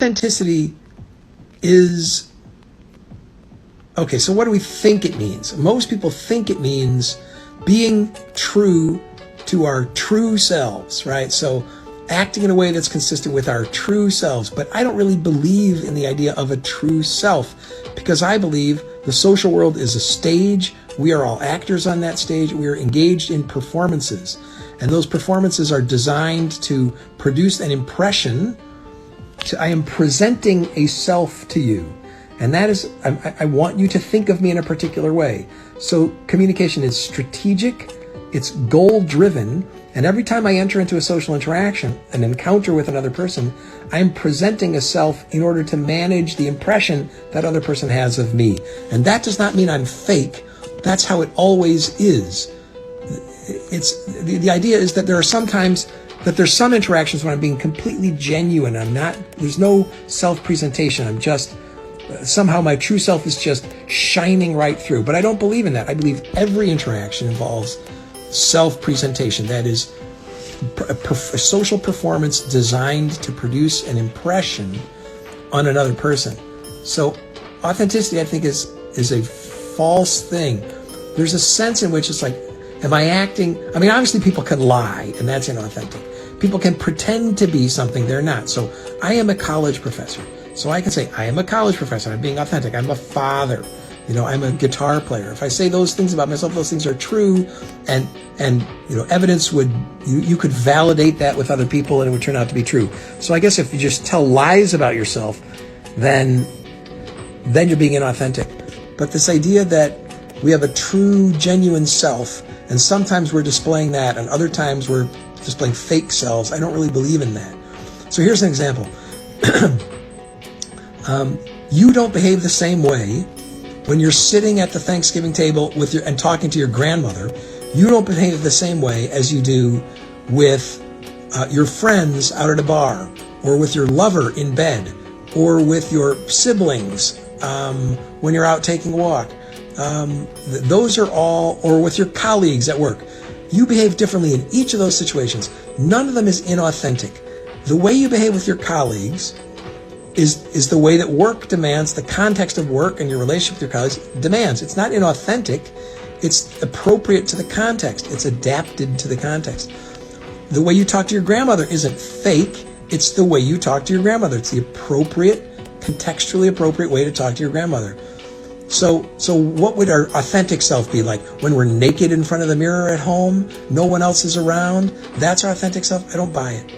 Authenticity is, okay, so what do we think it means? Most people think it means being true to our true selves, right? So acting in a way that's consistent with our true selves. But I don't really believe in the idea of a true self, because I believe the social world is a stage. We are all actors on that stage. We are engaged in performances. And those performances are designed to produce an impression. I am presenting a self to you. And that is, I want you to think of me in a particular way. So communication is strategic, it's goal-driven, and every time I enter into a social interaction, an encounter with another person, I'm presenting a self in order to manage the impression that other person has of me. And that does not mean I'm fake. That's how it always is. It's the idea is that there are sometimes that there's some interactions when I'm being completely genuine. There's no self-presentation. I'm just, somehow my true self is just shining right through. But I don't believe in that. I believe every interaction involves self-presentation. That is a social performance designed to produce an impression on another person. So authenticity, I think, is a false thing. There's a sense in which it's like, am I acting? I mean, obviously people can lie, and that's inauthentic. People can pretend to be something they're not. So I am a college professor. So I can say, I am a college professor. I'm being authentic. I'm a father. I'm a guitar player. If I say those things about myself, those things are true, and evidence would, you could validate that with other people and it would turn out to be true. So I guess if you just tell lies about yourself, then you're being inauthentic. But this idea that we have a true, genuine self, and sometimes we're displaying that, and other times we're displaying fake selves, I don't really believe in that. So here's an example. You don't behave the same way when you're sitting at the Thanksgiving table and talking to your grandmother. You don't behave the same way as you do with your friends out at a bar, or with your lover in bed, or with your siblings when you're out taking a walk. Those are all, or with your colleagues at work. You behave differently in each of those situations. None of them is inauthentic. The way you behave with your colleagues is the way that work demands, the context of work and your relationship with your colleagues demands. It's not inauthentic. It's appropriate to the context. It's adapted to the context. The way you talk to your grandmother isn't fake. It's the way you talk to your grandmother. It's the appropriate, contextually appropriate way to talk to your grandmother. So what would our authentic self be like? When we're naked in front of the mirror at home, no one else is around? That's our authentic self? I don't buy it.